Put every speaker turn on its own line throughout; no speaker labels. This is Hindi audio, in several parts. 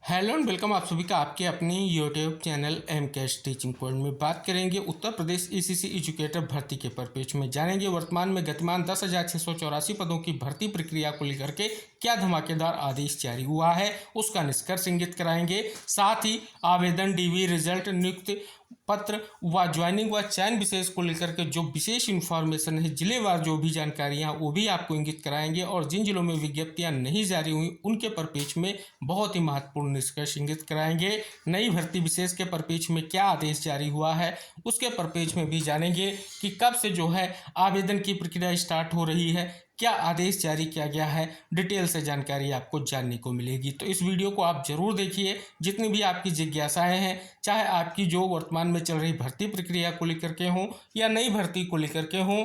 हेलो एंड वेलकम आप सभी का आपके अपने YouTube channel M cash teaching point में। बात करेंगे उत्तर प्रदेश ईसीसी एजुकेटर भर्ती के परिप्रेक्ष्य में। जानेंगे वर्तमान में गतिमान 10,684 पदों की भर्ती प्रक्रिया को लेकर के क्या धमाकेदार आदेश जारी हुआ है, उसका निष्कर्ष इंगित कराएंगे। साथ ही आवेदन, डीवी, रिजल्ट, नियुक्ति पत्र व ज्वाइनिंग व चयन विशेष को लेकर के जो विशेष इन्फॉर्मेशन है, जिलेवार जो भी जानकारियां वो भी आपको इंगित कराएंगे। और जिन जिलों में विज्ञप्तियां नहीं जारी हुई उनके परिप्रेक्ष्य में बहुत ही महत्वपूर्ण निष्कर्ष इंगित कराएंगे। नई भर्ती विशेष के परिप्रेक्ष्य में क्या आदेश जारी हुआ है उसके परिप्रेक्ष्य में भी जानेंगे कि कब से जो है आवेदन की प्रक्रिया स्टार्ट हो रही है, क्या आदेश जारी किया गया है, डिटेल से जानकारी आपको जानने को मिलेगी। तो इस वीडियो को आप जरूर देखिए। जितनी भी आपकी जिज्ञासाएं हैं, चाहे आपकी जो वर्तमान में चल रही भर्ती प्रक्रिया को लेकर के हों या नई भर्ती को लेकर के हों,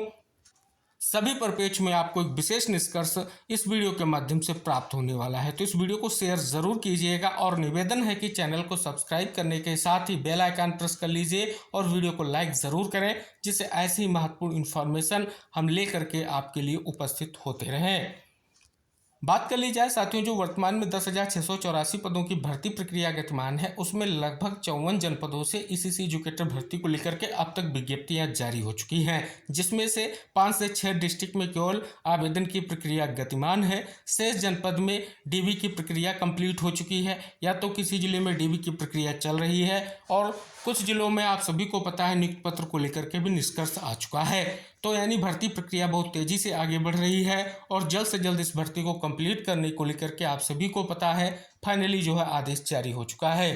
सभी परिप्रेक्ष्य में आपको एक विशेष निष्कर्ष इस वीडियो के माध्यम से प्राप्त होने वाला है। तो इस वीडियो को शेयर जरूर कीजिएगा और निवेदन है कि चैनल को सब्सक्राइब करने के साथ ही बेल आइकन प्रेस कर लीजिए और वीडियो को लाइक ज़रूर करें, जिससे ऐसी ही महत्वपूर्ण इन्फॉर्मेशन हम ले करके आपके लिए उपस्थित होते रहें। बात कर ली जाए साथियों, जो वर्तमान में 10,684 पदों की भर्ती प्रक्रिया गतिमान है, उसमें लगभग 54 जनपदों से ईसीसी एजुकेटर भर्ती को लेकर के अब तक विज्ञप्तियां जारी हो चुकी हैं, जिसमें से 5 से 6 डिस्ट्रिक्ट में केवल आवेदन की प्रक्रिया गतिमान है। शेष जनपद में डीवी की प्रक्रिया कंप्लीट हो चुकी है या तो किसी जिले में डीवी की प्रक्रिया चल रही है, और कुछ जिलों में आप सभी को पता है नियुक्ति पत्र को लेकर के भी निष्कर्ष आ चुका है। तो यानी भर्ती प्रक्रिया बहुत तेजी से आगे बढ़ रही है और जल्द से जल्द इस भर्ती को कंप्लीट करने को लेकर के आप सभी को पता है फाइनली जो है आदेश जारी हो चुका है।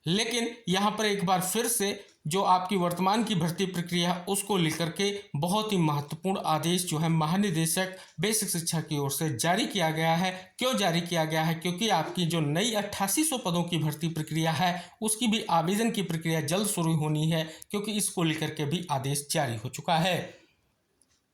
लेकिन यहाँ पर एक बार फिर से जो आपकी वर्तमान की भर्ती प्रक्रिया है उसको लेकर के बहुत ही महत्वपूर्ण आदेश जो है महानिदेशक बेसिक शिक्षा की ओर से जारी किया गया है। क्यों जारी किया गया है? क्योंकि आपकी जो नई 8800 पदों की भर्ती प्रक्रिया है उसकी भी आवेदन की प्रक्रिया जल्द शुरू होनी है, क्योंकि इसको लेकर के भी आदेश जारी हो चुका है।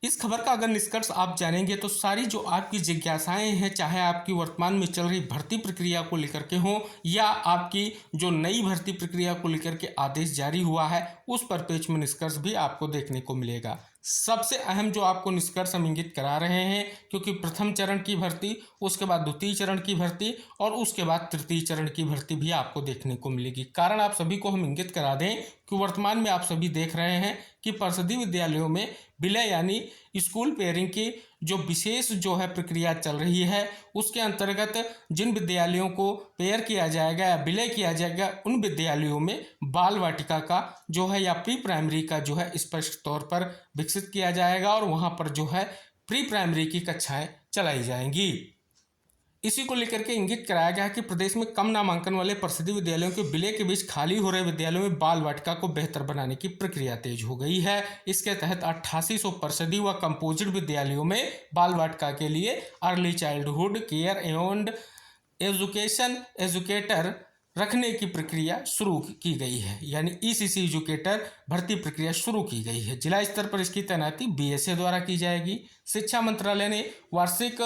इस खबर का अगर निष्कर्ष आप जानेंगे तो सारी जो आपकी जिज्ञासाएं हैं, चाहे आपकी वर्तमान में चल रही भर्ती प्रक्रिया को लेकर के हो या आपकी जो नई भर्ती प्रक्रिया को लेकर के आदेश जारी हुआ है, उस परिप्रेक्ष्य में निष्कर्ष भी आपको देखने को मिलेगा। सबसे अहम जो आपको निष्कर्ष हम इंगित करा रहे हैं, क्योंकि प्रथम चरण की भर्ती, उसके बाद द्वितीय चरण की भर्ती और उसके बाद तृतीय चरण की भर्ती भी आपको देखने को मिलेगी। कारण आप सभी को हम इंगित करा दें कि वर्तमान में आप सभी देख रहे हैं कि परिषदीय विद्यालयों में विलय यानी स्कूल पेयरिंग की जो विशेष जो है प्रक्रिया चल रही है, उसके अंतर्गत जिन विद्यालयों को पेयर किया जाएगा या विलय किया जाएगा, उन विद्यालयों में बाल वाटिका का जो है या प्री प्राइमरी का जो है स्पष्ट तौर पर विकसित किया जाएगा और वहाँ पर जो है प्री प्राइमरी की कक्षाएं चलाई जाएंगी। इसी को लेकर के इंगित कराया गया कि प्रदेश में कम नामांकन वाले परिषदीय विद्यालयों के विलय के बीच खाली हो रहे विद्यालयों में बाल वाटिका को बेहतर बनाने की प्रक्रिया तेज हो गई है। इसके तहत 8800 परिषदीय व कंपोजिट विद्यालयों में बाल वाटिका के लिए early childhood care and education educator रखने की प्रक्रिया शुरू की गई है, यानी ईसीसी एजुकेटर भर्ती प्रक्रिया शुरू की गई है। जिला स्तर पर इसकी तैनाती बीएसए द्वारा की जाएगी। शिक्षा मंत्रालय ने वार्षिक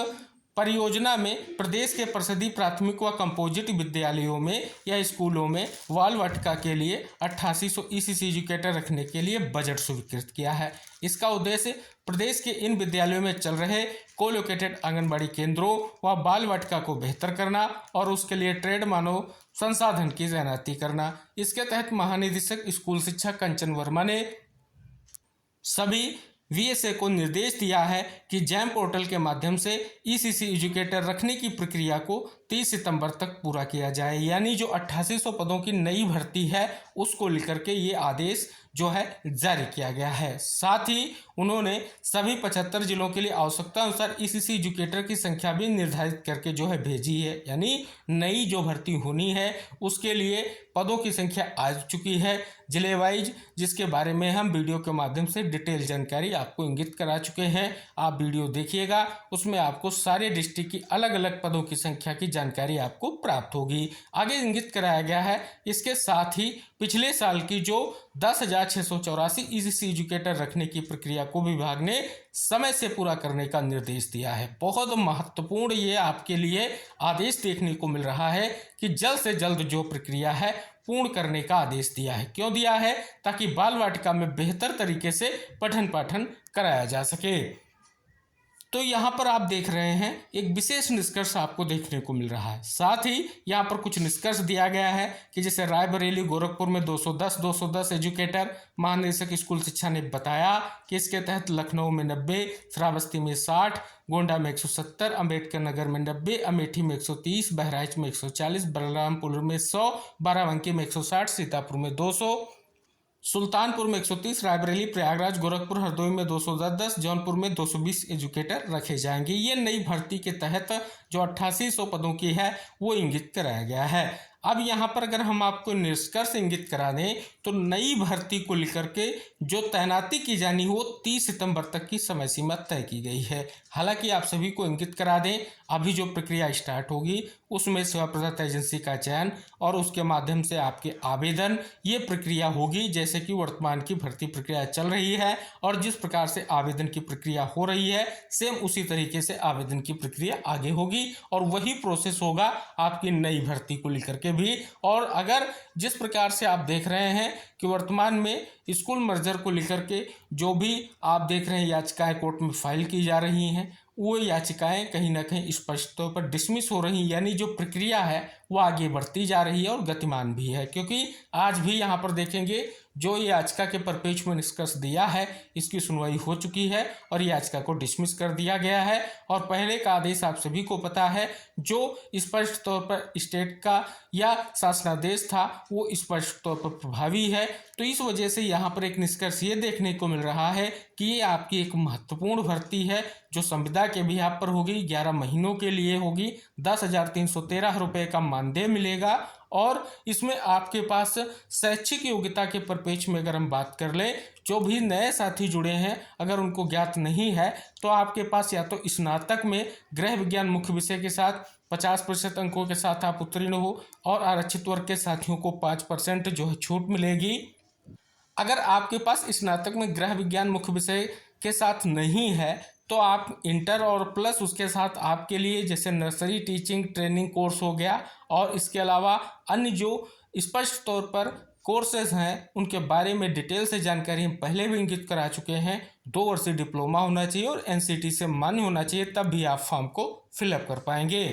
परियोजना में प्रदेश के परिषदीय प्राथमिक व कंपोजिट विद्यालयों में या स्कूलों में बाल वाटिका के लिए 8800 ईसीसी एजुकेटर रखने के लिए बजट स्वीकृत किया है। इसका उद्देश्य प्रदेश के इन विद्यालयों में चल रहे कोलोकेटेड आंगनबाड़ी केंद्रों व बाल वाटिका को बेहतर करना और उसके लिए ट्रेड मानव संसाधन की तैनाती करना। इसके तहत महानिदेशक स्कूल शिक्षा कंचन वर्मा ने सभी वीएसए को निर्देश दिया है कि जैम पोर्टल के माध्यम से ईसीसी एजुकेटर रखने की प्रक्रिया को 30 सितंबर तक पूरा किया जाए। यानी जो 8800 पदों की नई भर्ती है उसको लेकर के ये आदेश जो है जारी किया गया है। साथ ही उन्होंने सभी 75 जिलों के लिए आवश्यकता अनुसार ईसीसी एजुकेटर की संख्या भी निर्धारित करके जो है भेजी है। यानी नई जो भर्ती होनी है उसके लिए पदों की संख्या आ चुकी है जिले वाइज, जिसके बारे में हम वीडियो के माध्यम से डिटेल जानकारी आपको इंगित करा चुके हैं। आप वीडियो देखिएगा, उसमें आपको सारे डिस्ट्रिक्ट की अलग अलग पदों की संख्या की जानकारी आपको प्राप्त होगी। आगे इंगित कराया गया है इसके साथ ही पिछले साल की जो 10,684 ईसीसी एजुकेटर रखने की प्रक्रिया को विभाग ने समय से पूरा करने का निर्देश दिया है। बहुत महत्वपूर्ण ये आपके लिए आदेश देखने को मिल रहा है कि जल्द से जल्द जो प्रक्रिया है पूर्ण करने का आदेश दिया है। क्यों दिया है? ताकि बाल वाटिका में बेहतर तरीके से पठन पाठन कराया जा सके। तो यहाँ पर आप देख रहे हैं एक विशेष निष्कर्ष आपको देखने को मिल रहा है। साथ ही यहाँ पर कुछ निष्कर्ष दिया गया है कि जैसे रायबरेली गोरखपुर में 210 एजुकेटर, महानिदेशक स्कूल शिक्षा ने बताया कि इसके तहत लखनऊ में 90, श्रावस्ती में 60, गोंडा में 170, अम्बेडकर नगर में 90, अमेठी में 130, बहराइच में 140, बलरामपुर में 100, बाराबंकी में 160, सीतापुर में 200, सुल्तानपुर में 130, रायबरेली, प्रयागराज, गोरखपुर, हरदोई में 210, जौनपुर में 220 एजुकेटर रखे जाएंगे। ये नई भर्ती के तहत जो 8800 पदों की है वो इंगित कराया गया है। अब यहाँ पर अगर हम आपको निष्कर्ष इंगित करा दें तो नई भर्ती को लेकर के जो तैनाती की जानी हो 30 सितंबर तक की समय सीमा तय की गई है। हालांकि आप सभी को इंगित करा दें अभी जो प्रक्रिया स्टार्ट होगी उसमें सेवा प्रदाता एजेंसी का चयन और उसके माध्यम से आपके आवेदन, ये प्रक्रिया होगी जैसे कि वर्तमान की भर्ती प्रक्रिया चल रही है और जिस प्रकार से आवेदन की प्रक्रिया हो रही है सेम उसी तरीके से आवेदन की प्रक्रिया आगे होगी और वही प्रोसेस होगा आपकी नई भर्ती को लेकर के भी। और अगर जिस प्रकार से आप देख रहे हैं कि वर्तमान में स्कूल मर्जर को लेकर के जो भी आप देख रहे हैं याचिकाएं कोर्ट में फाइल की जा रही हैं, वो याचिकाएं कहीं ना कहीं स्पष्ट तौर पर डिसमिस हो रही हैं, यानी जो प्रक्रिया है वो आगे बढ़ती जा रही है और गतिमान भी है। क्योंकि आज भी यहाँ पर देखेंगे जो याचिका के परपेच में निष्कर्ष दिया है इसकी सुनवाई हो चुकी है और याचिका को डिसमिस कर दिया गया है। और पहले का आदेश आप सभी को पता है जो स्पष्ट तौर पर स्टेट का या शासनादेश था वो स्पष्ट तौर पर प्रभावी है। तो इस वजह से यहाँ पर एक निष्कर्ष ये देखने को मिल रहा है कि ये आपकी एक महत्वपूर्ण भर्ती है जो संविदा के भी आप पर होगी, 11 महीनों के लिए होगी, 10,313 रुपये का मानदेय मिलेगा और इसमें आपके पास शैक्षिक योग्यता के परिपेक्ष में अगर हम बात कर लें जो भी नए साथी जुड़े हैं अगर उनको ज्ञात नहीं है तो आपके पास या तो स्नातक में गृह विज्ञान मुख्य विषय के साथ 50% अंकों के साथ आप उत्तीर्ण हो और आरक्षित वर्ग के साथियों को 5% जो है छूट मिलेगी। अगर आपके पास स्नातक में गृह विज्ञान मुख्य विषय के साथ नहीं है तो आप इंटर और प्लस उसके साथ आपके लिए जैसे नर्सरी टीचिंग ट्रेनिंग कोर्स हो गया और इसके अलावा अन्य जो स्पष्ट तौर पर कोर्सेज हैं उनके बारे में डिटेल से जानकारी हम पहले भी इंगित करा चुके हैं। 2 वर्षीय डिप्लोमा होना चाहिए और एनसीटी से मान्य होना चाहिए, तब भी आप फॉर्म को फिलअप कर पाएंगे।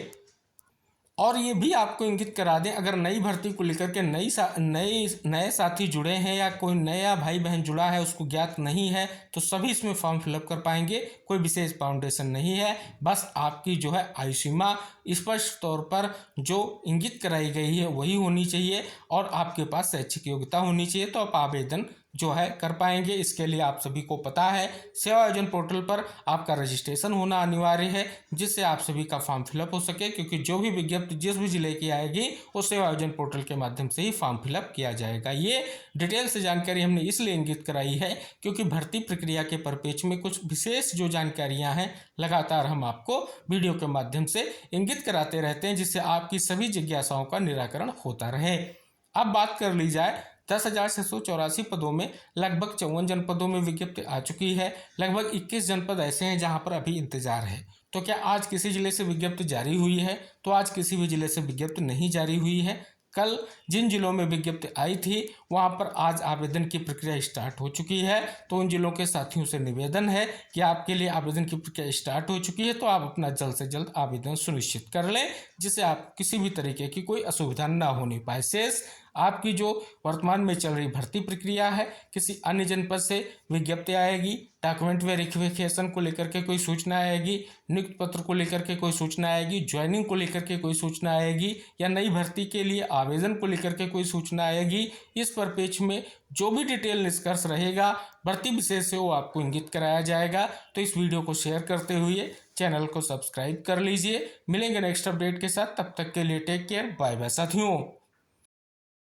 और ये भी आपको इंगित करा दें अगर नई भर्ती को लेकर के नए साथी जुड़े हैं या कोई नया भाई बहन जुड़ा है उसको ज्ञात नहीं है तो सभी इसमें फॉर्म फिलअप कर पाएंगे। कोई विशेष फाउंडेशन नहीं है, बस आपकी जो है आयु सीमा स्पष्ट तौर पर जो इंगित कराई गई है वही होनी चाहिए और आपके पास शैक्षिक योग्यता होनी चाहिए तो आप आवेदन जो है कर पाएंगे। इसके लिए आप सभी को पता है सेवा आयोजन पोर्टल पर आपका रजिस्ट्रेशन होना अनिवार्य है जिससे आप सभी का फॉर्म फिलअप हो सके, क्योंकि जो भी विज्ञप्ति जिस भी जिले की आएगी वो सेवा आयोजन पोर्टल के माध्यम से ही फॉर्म फिलअप किया जाएगा। ये डिटेल से जानकारी हमने इसलिए इंगित कराई है क्योंकि भर्ती प्रक्रिया के परिपेक्ष में कुछ विशेष जो जानकारियाँ हैं लगातार हम आपको वीडियो के माध्यम से इंगित कराते रहते हैं जिससे आपकी सभी जिज्ञासाओं का निराकरण होता रहे। अब बात कर ली जाए 10,684 पदों में लगभग 54 जनपदों में विज्ञप्ति आ चुकी है। लगभग 21 जनपद ऐसे हैं जहां पर अभी इंतजार है। तो क्या आज किसी जिले से विज्ञप्ति जारी हुई है? तो आज किसी भी जिले से विज्ञप्ति नहीं जारी हुई है। कल जिन जिलों में विज्ञप्ति आई थी वहां पर आज आवेदन की प्रक्रिया स्टार्ट हो चुकी है। तो उन जिलों के साथियों से निवेदन है कि आपके लिए आवेदन की प्रक्रिया स्टार्ट हो चुकी है तो आप अपना जल्द से जल्द आवेदन सुनिश्चित कर लें जिससे आप किसी भी तरीके की कोई असुविधा ना होने पाए। शेष आपकी जो वर्तमान में चल रही भर्ती प्रक्रिया है, किसी अन्य जनपद से विज्ञप्ति आएगी, डॉक्यूमेंट वेरिफिकेशन को लेकर के कोई सूचना आएगी, नियुक्ति पत्र को लेकर के कोई सूचना आएगी, ज्वाइनिंग को लेकर के कोई सूचना आएगी या नई भर्ती के लिए आवेदन को लेकर के कोई सूचना आएगी, इस परिपेक्ष में जो भी डिटेल निष्कर्ष रहेगा भर्ती विशेष से वो आपको इंगित कराया जाएगा। तो इस वीडियो को शेयर करते हुए चैनल को सब्सक्राइब कर लीजिए। मिलेंगे नेक्स्ट अपडेट के साथ, तब तक के लिए टेक केयर, बाय बाय साथियों।